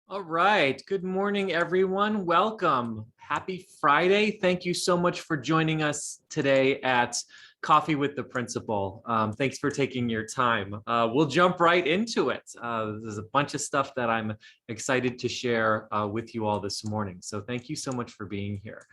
All right. Good morning, everyone. Welcome. Happy Friday. Thank you so much for joining us today at Coffee with the Principal. Thanks for taking your time. We'll jump right into it. There's a bunch of stuff that I'm excited to share with you all this morning. So thank you so much for being here.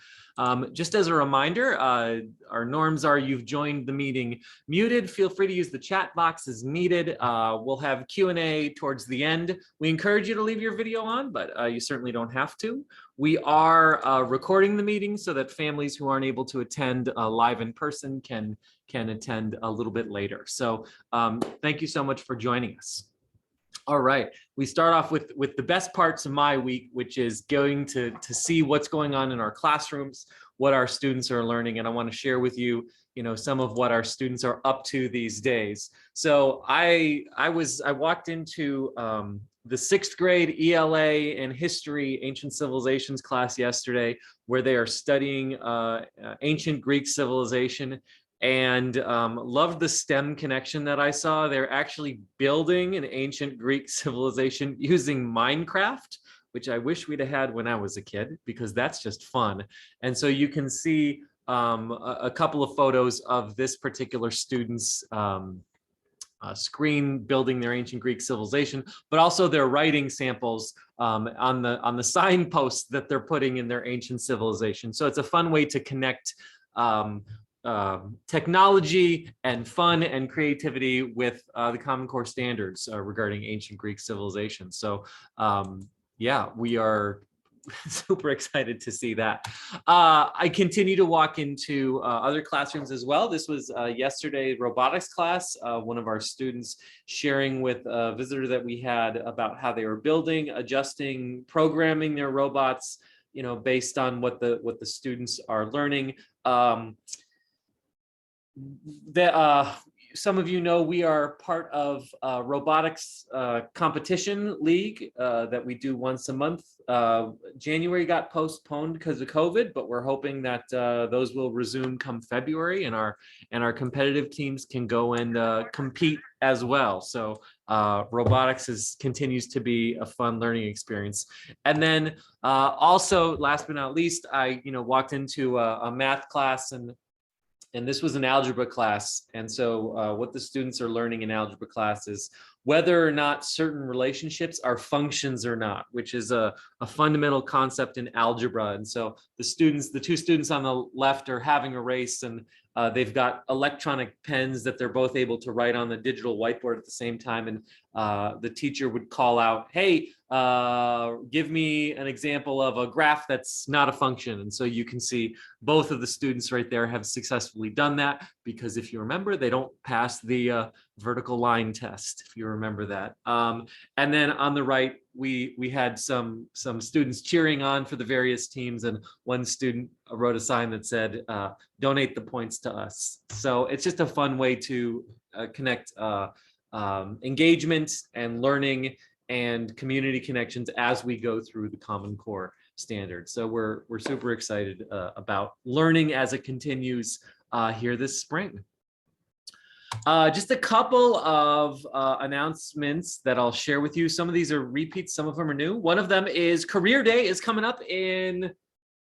Just as a reminder, our norms are you've joined the meeting muted. Feel free to use the chat box as needed. We'll have Q&A towards the end. We encourage you to leave your video on, but you certainly don't have to. We are recording the meeting so that families who aren't able to attend live in person can attend a little bit later. So thank you so much for joining us. All right, we start off with the best parts of my week, which is going to see what's going on in our classrooms, what our students are learning, and I want to share with you, some of what our students are up to these days. So I walked into the 6th grade ELA and history ancient civilizations class yesterday, where they are studying ancient Greek civilization, and loved the STEM connection that I saw. They're actually building an ancient Greek civilization using Minecraft, which I wish we'd have had when I was a kid, because that's just fun. And so you can see a couple of photos of this particular student's screen building their ancient Greek civilization, but also their writing samples on the signposts that they're putting in their ancient civilization. So it's a fun way to connect technology and fun and creativity with the Common Core standards regarding ancient Greek civilization. So yeah, we are super excited to see that. I continue to walk into other classrooms as well. This was yesterday robotics class, one of our students sharing with a visitor that we had about how they were building, adjusting, programming their robots, based on what the students are learning. Some of you know we are part of robotics competition league that we do once a month. January got postponed because of COVID, but we're hoping that those will resume come February, and our competitive teams can go and compete as well. So robotics continues to be a fun learning experience. And then also, last but not least, I walked into a math class, and this was an algebra class. And so what the students are learning in algebra class is whether or not certain relationships are functions or not, which is a fundamental concept in algebra. And so the two students on the left are having a race, and they've got electronic pens that they're both able to write on the digital whiteboard at the same time. And the teacher would call out, hey, give me an example of a graph that's not a function. And so you can see both of the students right there have successfully done that, because if you remember, they don't pass the vertical line test, if you remember that. And then on the right, we had some students cheering on for the various teams, and one student wrote a sign that said, donate the points to us. So it's just a fun way to connect engagement and learning and community connections as we go through the Common Core standards. So we're super excited about learning as it continues here this spring. Just a couple of announcements that I'll share with you. Some of these are repeats, some of them are new. One of them is Career Day is coming up in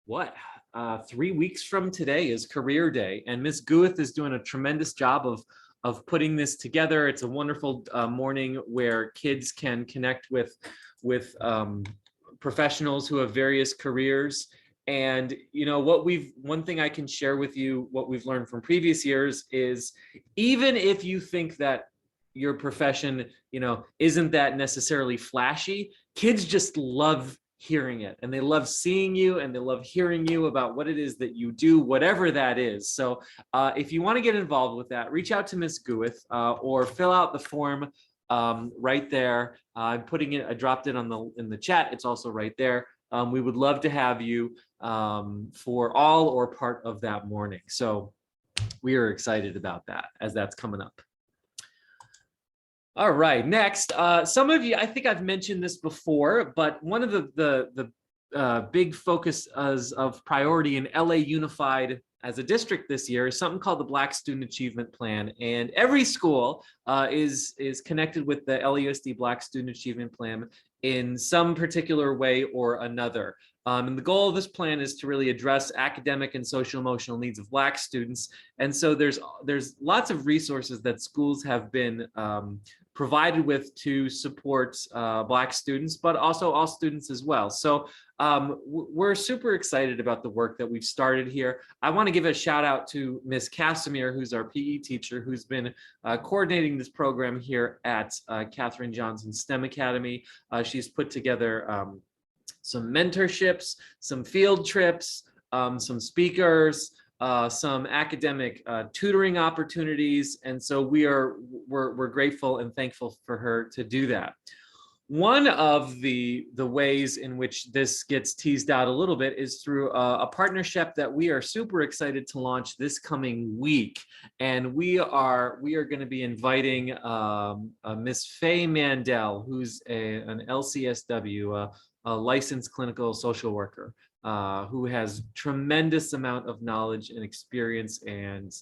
3 weeks from today is Career Day, and Ms. Guith is doing a tremendous job of putting this together. It's a wonderful morning where kids can connect with professionals who have various careers. And one thing I can share with you, what we've learned from previous years, is even if you think that your profession isn't that necessarily flashy, kids just love hearing it, and they love seeing you, and they love hearing you about what it is that you do, whatever that is. So if you want to get involved with that, reach out to Ms. Guith or fill out the form right there. I'm putting it, I dropped it in the chat. It's also right there. We would love to have you for all or part of that morning. So we are excited about that, as that's coming up. All right, next, some of you, I think I've mentioned this before, but one of the big focus of priority in LA Unified as a district this year is something called the Black Student Achievement Plan. And every school is connected with the LAUSD Black Student Achievement Plan in some particular way or another. And the goal of this plan is to really address academic and social emotional needs of Black students. And so there's lots of resources that schools have been provided with to support Black students, but also all students as well. So we're super excited about the work that we've started here. I want to give a shout out to Ms. Casimir, who's our PE teacher, who's been coordinating this program here at Katherine Johnson STEM Academy. She's put together some mentorships, some field trips, some speakers, some academic tutoring opportunities, and so we're grateful and thankful for her to do that. One of the ways in which this gets teased out a little bit is through a partnership that we are super excited to launch this coming week, and we are going to be inviting Miss Faye Mandel, who's an LCSW, a licensed clinical social worker, who has tremendous amount of knowledge and experience and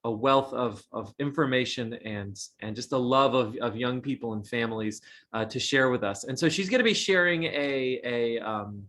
a wealth of information and just a love of young people and families to share with us. And so she's going to be sharing an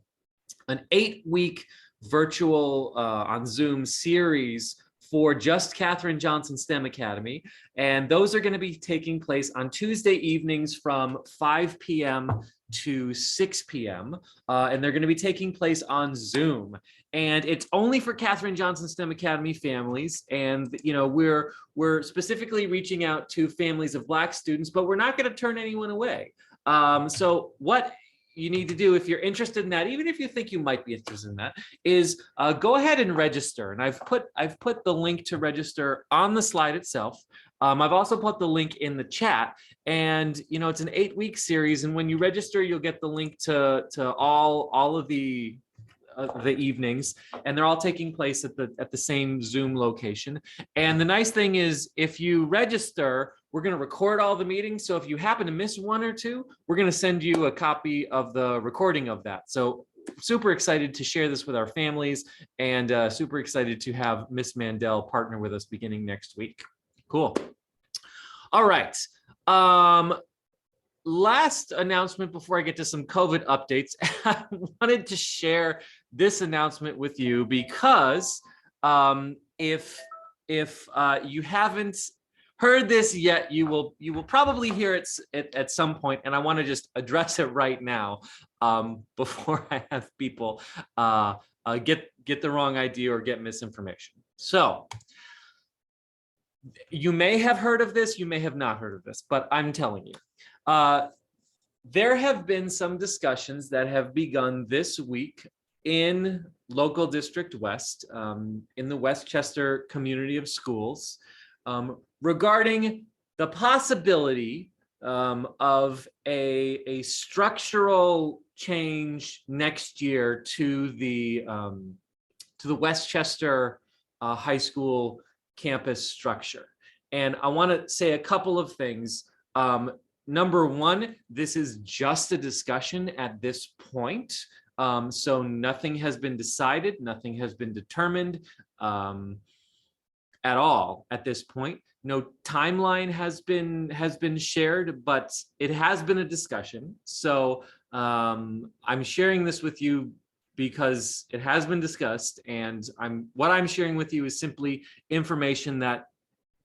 8-week virtual on Zoom series for just Katherine Johnson STEM Academy. And those are going to be taking place on Tuesday evenings from 5 p.m. to 6 p.m. And they're going to be taking place on Zoom. And it's only for Katherine Johnson STEM Academy families. And, you know, we're specifically reaching out to families of Black students, but we're not going to turn anyone away. So what you need to do if you're interested in that, even if you think you might be interested in that, is go ahead and register. And I've put the link to register on the slide itself. I've also put the link in the chat, and you know, it's an 8-week series, and when you register, you'll get the link to all of the evenings, and they're all taking place at the same Zoom location. And the nice thing is, if you register, we're going to record all the meetings. So if you happen to miss one or two, we're going to send you a copy of the recording of that. So super excited to share this with our families, and super excited to have Miss Mandel partner with us beginning next week. Cool. All right. Last announcement before I get to some COVID updates, I wanted to share this announcement with you because if you haven't heard this yet, you will probably hear it at some point, and I want to just address it right now before I have people get the wrong idea or get misinformation. So you may have heard of this, you may have not heard of this, but I'm telling you. There have been some discussions that have begun this week in Local District West, in the Westchester Community of Schools, regarding the possibility of a structural change next year to the Westchester High School campus structure. And I want to say a couple of things. Number one, this is just a discussion at this point. So nothing has been decided, nothing has been determined at all at this point. No timeline has been shared, but it has been a discussion. So I'm sharing this with you because it has been discussed, and what I'm sharing with you is simply information that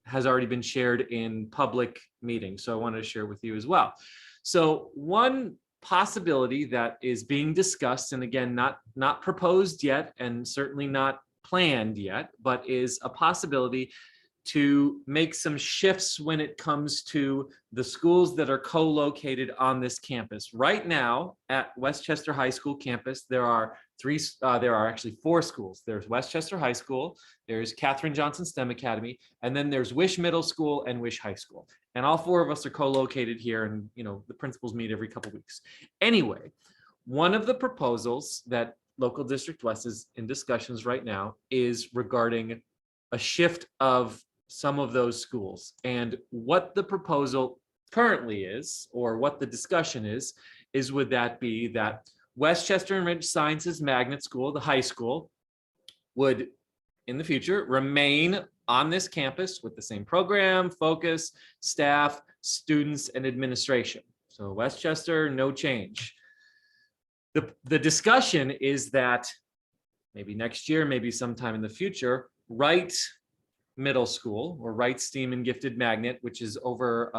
has already been shared in public meetings. So I wanted to share with you as well. So one possibility that is being discussed, and again, not proposed yet, and certainly not planned yet, but is a possibility to make some shifts when it comes to the schools that are co-located on this campus. Right now at Westchester High School campus, there are actually 4 schools. There's Westchester High School, there's Katherine Johnson STEM Academy, and then there's Wish Middle School and Wish High School. And all 4 of us are co-located here, and you know, the principals meet every couple of weeks. Anyway, one of the proposals that Local District West is in discussions right now is regarding a shift of some of those schools. And what the proposal currently is, or what the discussion is would that be that Westchester Enriched Sciences Magnet School, the high school, would, in the future, remain on this campus with the same program, focus, staff, students, and administration. So Westchester, no change. The discussion is that maybe next year, maybe sometime in the future, Wright Middle School, or Wright STEAM and Gifted Magnet, which is over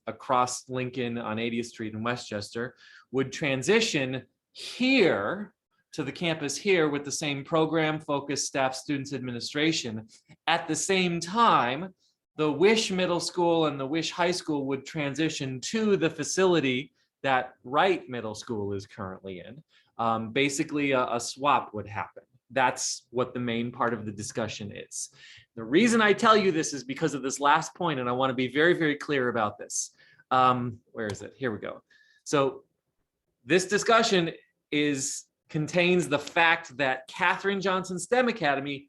across Lincoln on 80th Street in Westchester, would transition here to the campus here with the same program, focus, staff, students, administration. At the same time, the Wish Middle School and the Wish High School would transition to the facility that Wright Middle School is currently in. Basically, a swap would happen. That's what the main part of the discussion is. The reason I tell you this is because of this last point, and I want to be very, very clear about this. Where is it? Here we go. So this discussion contains the fact that Katherine Johnson STEM Academy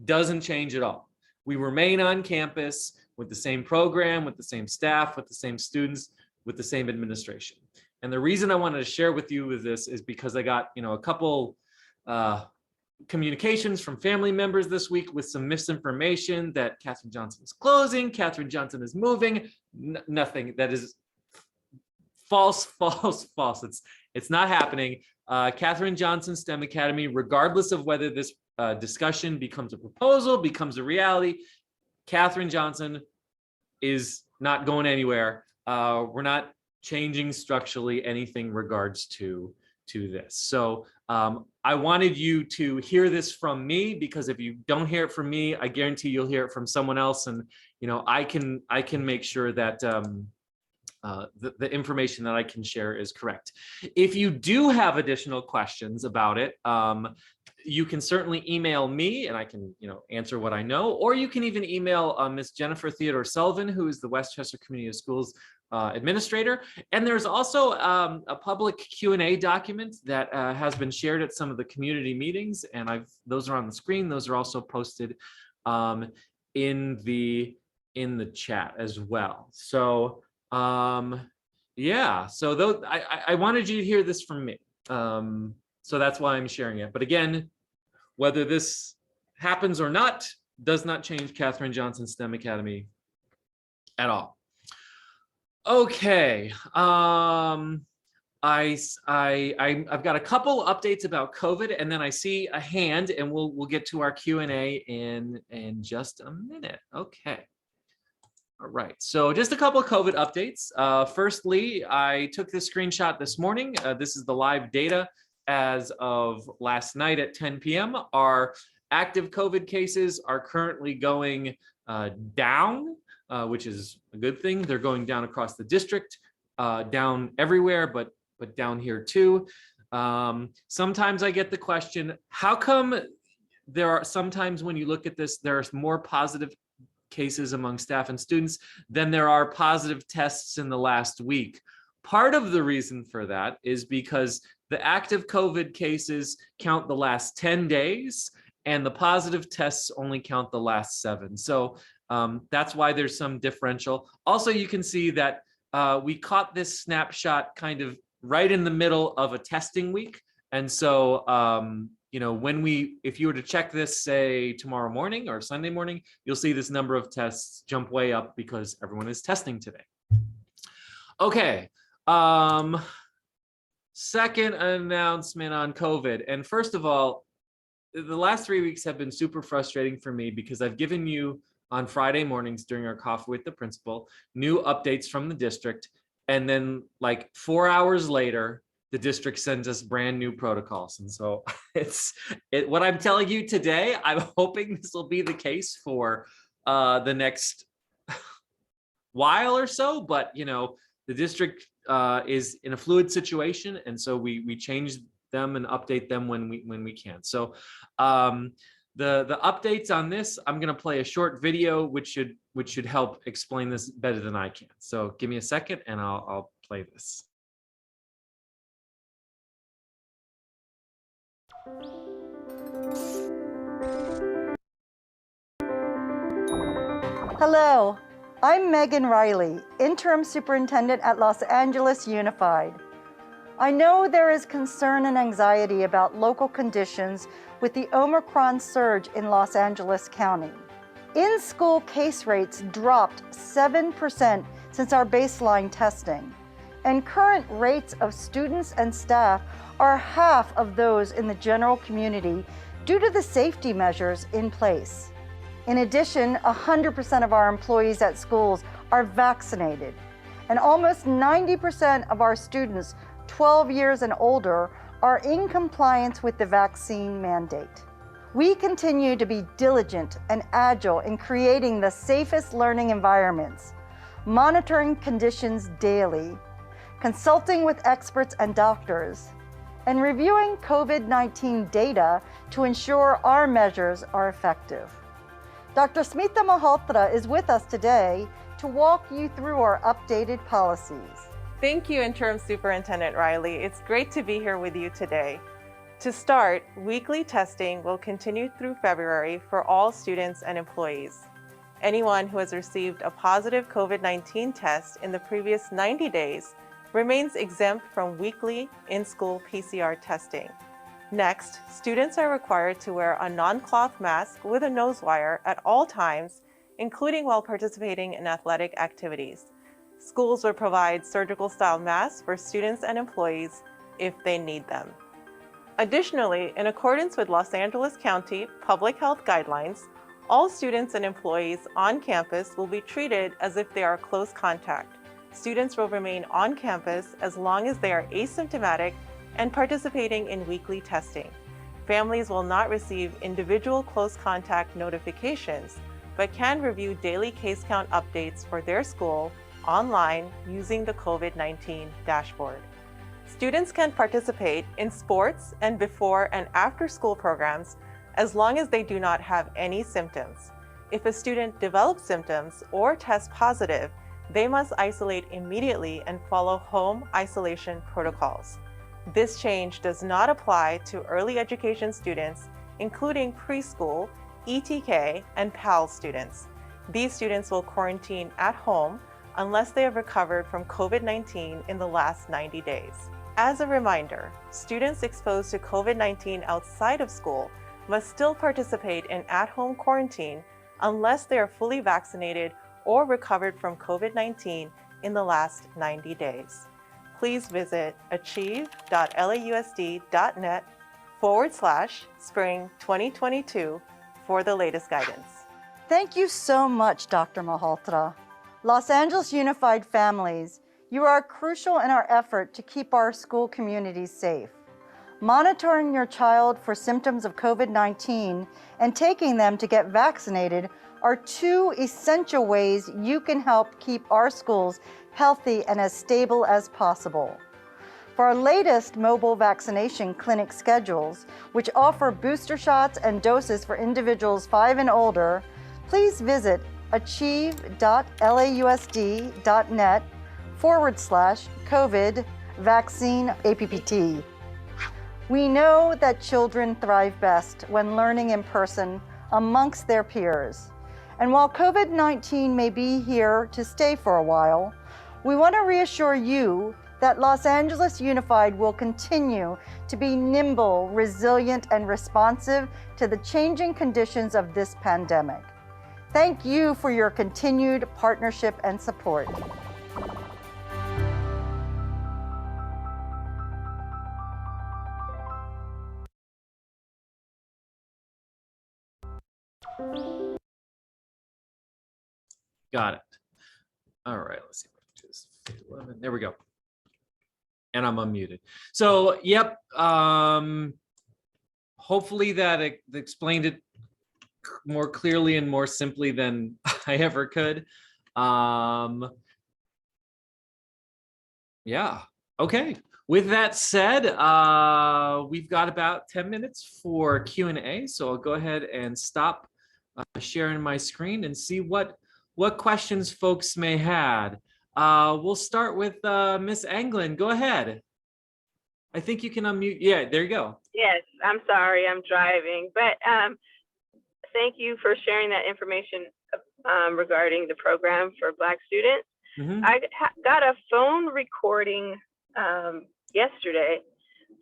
doesn't change at all. We remain on campus with the same program, with the same staff, with the same students, with the same administration. And the reason I wanted to share with you with this is because I got, a couple communications from family members this week with some misinformation that Katherine Johnson is closing, Katherine Johnson is moving. Nothing. That is false, false, false. It's not happening. Katherine Johnson STEM Academy, regardless of whether this discussion becomes a proposal, becomes a reality, Katherine Johnson is not going anywhere. We're not changing structurally anything regards to this. So I wanted you to hear this from me, because if you don't hear it from me, I guarantee you'll hear it from someone else. And I can make sure that the information that I can share is correct. If you do have additional questions about it, you can certainly email me and I can answer what I know, or you can even email Ms. Jennifer Theodore Sullivan, who is the Westchester Community of Schools administrator. And there's also a public Q&A document that has been shared at some of the community meetings, and those are on the screen. Those are also posted in the chat as well. So yeah, so I wanted you to hear this from me. So that's why I'm sharing it. But again, whether this happens or not does not change Katherine Johnson STEM Academy at all. Okay, I've got a couple updates about COVID, and then I see a hand, and we'll get to our Q&A in just a minute. Okay. All right, so just a couple of COVID updates. Firstly, I took this screenshot this morning. This is the live data as of last night at 10 p.m. Our active COVID cases are currently going down, which is a good thing. They're going down across the district, down everywhere, but down here too. Sometimes I get the question, how come there are sometimes when you look at this, there's more positive cases among staff and students than there are positive tests in the last week? Part of the reason for that is because the active COVID cases count the last 10 days and the positive tests only count the last 7. So that's why there's some differential. Also, you can see that we caught this snapshot kind of right in the middle of a testing week. And so, if you were to check this, say tomorrow morning or Sunday morning, you'll see this number of tests jump way up because everyone is testing today. Okay. Second announcement on COVID. And first of all, the last 3 weeks have been super frustrating for me because I've given you on Friday mornings during our coffee with the principal new updates from the district. And then like 4 hours later, the district sends us brand new protocols. And so what I'm telling you today, I'm hoping this will be the case for the next while or so, but the district is in a fluid situation. And so we change them and update them when we can. So the updates on this, I'm going to play a short video, which should help explain this better than I can. So give me a second and I'll play this. Hello, I'm Megan Riley, Interim Superintendent at Los Angeles Unified. I know there is concern and anxiety about local conditions with the Omicron surge in Los Angeles County. In-school case rates dropped 7% since our baseline testing, and current rates of students and staff are half of those in the general community due to the safety measures in place. In addition, 100% of our employees at schools are vaccinated, and almost 90% of our students 12 years and older are in compliance with the vaccine mandate. We continue to be diligent and agile in creating the safest learning environments, monitoring conditions daily, consulting with experts and doctors, and reviewing COVID-19 data to ensure our measures are effective. Dr. Smita Malhotra is with us today to walk you through our updated policies. Thank you, Interim Superintendent Riley. It's great to be here with you today. To start, weekly testing will continue through February for all students and employees. Anyone who has received a positive COVID-19 test in the previous 90 days remains exempt from weekly in-school PCR testing. Next, students are required to wear a non-cloth mask with a nose wire at all times, including while participating in athletic activities. Schools will provide surgical-style masks for students and employees if they need them. Additionally, in accordance with Los Angeles County Public Health Guidelines, all students and employees on campus will be treated as if they are close contact. Students will remain on campus as long as they are asymptomatic and participating in weekly testing. Families will not receive individual close contact notifications, but can review daily case count updates for their school online using the COVID-19 dashboard. Students can participate in sports and before and after school programs as long as they do not have any symptoms. If a student develops symptoms or tests positive, they must isolate immediately and follow home isolation protocols. This change does not apply to early education students, including preschool, ETK, and PAL students. These students will quarantine at home unless they have recovered from COVID-19 in the last 90 days. As a reminder, students exposed to COVID-19 outside of school must still participate in at-home quarantine unless they are fully vaccinated or recovered from COVID-19 in the last 90 days. Please visit achieve.lausd.net/spring 2022 for the latest guidance. Thank you so much, Dr. Malhotra. Los Angeles Unified Families, you are crucial in our effort to keep our school communities safe. Monitoring your child for symptoms of COVID-19 and taking them to get vaccinated are two essential ways you can help keep our schools healthy and as stable as possible. For our latest mobile vaccination clinic schedules, which offer booster shots and doses for individuals 5 and older, please visit achieve.lausd.net/COVID vaccine APPT. We know that children thrive best when learning in person amongst their peers. And while COVID-19 may be here to stay for a while, we want to reassure you that Los Angeles Unified will continue to be nimble, resilient, and responsive to the changing conditions of this pandemic. Thank you for your continued partnership and support. Got it. All right, let's see if I can do this. 11. There we go. And I'm unmuted. So, yep. Hopefully that explained it more clearly and more simply than I ever could. Yeah. Okay. With that said, we've got about 10 minutes for Q&A. So I'll go ahead and stop sharing my screen and see what questions folks may have. We'll start with Miss Anglin. Go ahead. I think you can unmute. Yeah, there you go. Yes, I'm sorry, I'm driving, but thank you for sharing that information regarding the program for Black students. I got a phone recording yesterday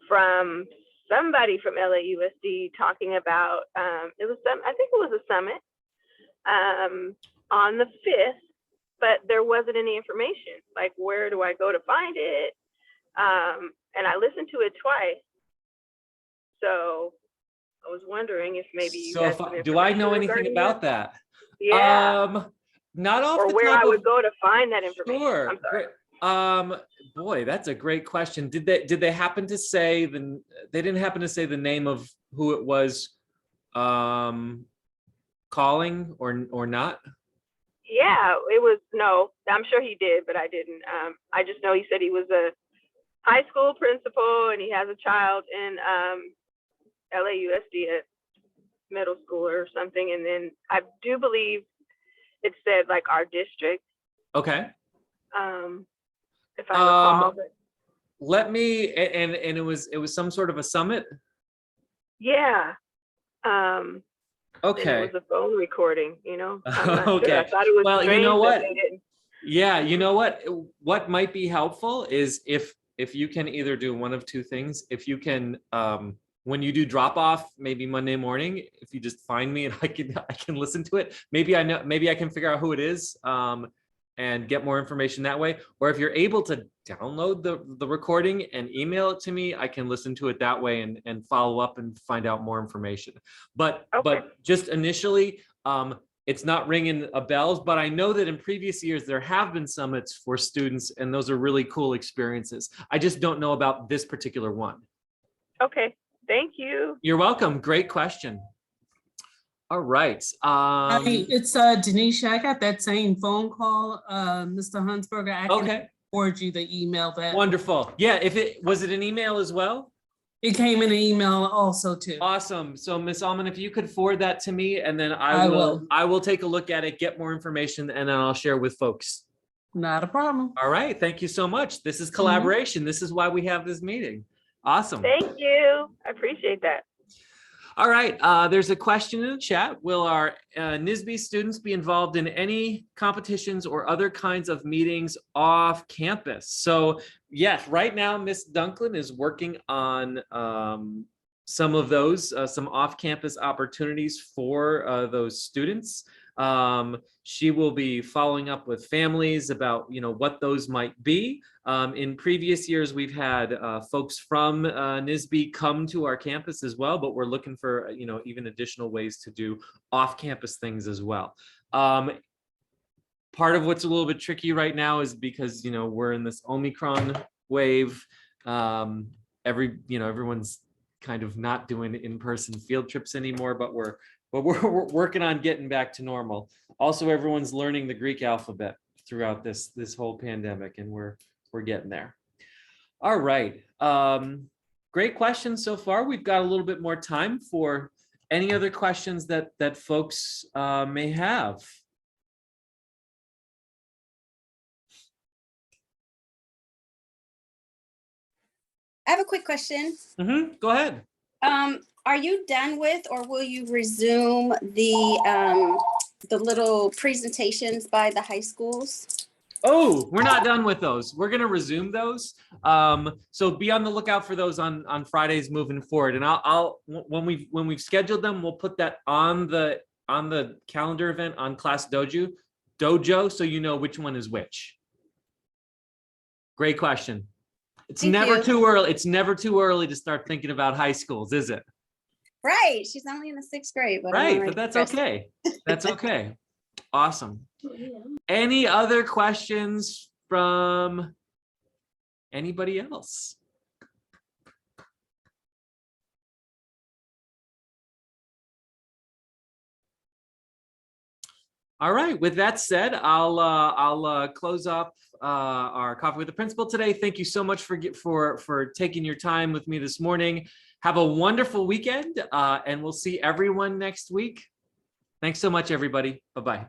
from somebody from LAUSD talking about, I think it was a summit on the 5th, but there wasn't any information. Like, where do I go to find it? And I listened to it twice. So I was wondering if maybe you had some do I know information anything regarding about that? Yeah. Not off Or the where top I would of, go to find that information. sure. I'm sorry. Boy, that's a great question. Did they happen to say they didn't happen to say the name of who it was calling or not? Yeah, it was, no, I'm sure he did, but I didn't. I just know he said he was a high school principal and he has a child in LAUSD at middle school or something. And then I do believe it said like our district. Okay. If I recall. But let me, and it was some sort of a summit. yeah. Okay. It was a phone recording, you know. I'm not Okay. sure. I thought it was well, you strange know that what? they didn't. Yeah, you know what might be helpful is if you can either do one of two things. If you can, when you do drop off, maybe Monday morning, if you just find me and I can listen to it. Maybe I can figure out who it is, and get more information that way. Or if you're able to download the recording and email it to me, I can listen to it that way and follow up and find out more information. But just initially, it's not ringing a bells, but I know that in previous years, there have been summits for students and those are really cool experiences. I just don't know about this particular one. Okay, thank you. You're welcome. Great question. All right. Hi, it's Denisha. I got that same phone call, Mr. Hunsberger. I can forward you the email that. Wonderful. Yeah, was it an email as well? It came in an email also too. Awesome. So Ms. Allman, if you could forward that to me and then I will take a look at it, get more information, and then I'll share with folks. Not a problem. All right. Thank you so much. This is collaboration. This is why we have this meeting. Awesome. Thank you. I appreciate that. All right, there's a question in the chat. Will our NSBE students be involved in any competitions or other kinds of meetings off campus? So yes, right now, Ms. Dunklin is working on some of those, some off-campus opportunities for those students. She will be following up with families about, what those might be. In previous years, we've had folks from NSBE come to our campus as well, but we're looking for, even additional ways to do off-campus things as well. Part of what's a little bit tricky right now is because, we're in this Omicron wave. Everyone's kind of not doing in-person field trips anymore, but we're working on getting back to normal. Also, everyone's learning the Greek alphabet throughout this whole pandemic, and we're getting there. All right. Great questions so far. We've got a little bit more time for any other questions that folks may have. I have a quick question. Go ahead. Are you done with, or will you resume the little presentations by the high schools? Oh, we're not done with those. We're going to resume those. So be on the lookout for those on Fridays moving forward. And I'll when we've scheduled them, we'll put that on the calendar event on Class Dojo, so you know which one is which. Great question. It's never too early. It's never too early to start thinking about high schools, is it? Right. She's only in the 6th grade. But right, but that's okay. That's okay. Awesome. Any other questions from anybody else? All right. With that said, I'll close up our Coffee with the Principal today. Thank you so much for taking your time with me this morning. Have a wonderful weekend, and we'll see everyone next week. Thanks so much, everybody. Bye-bye.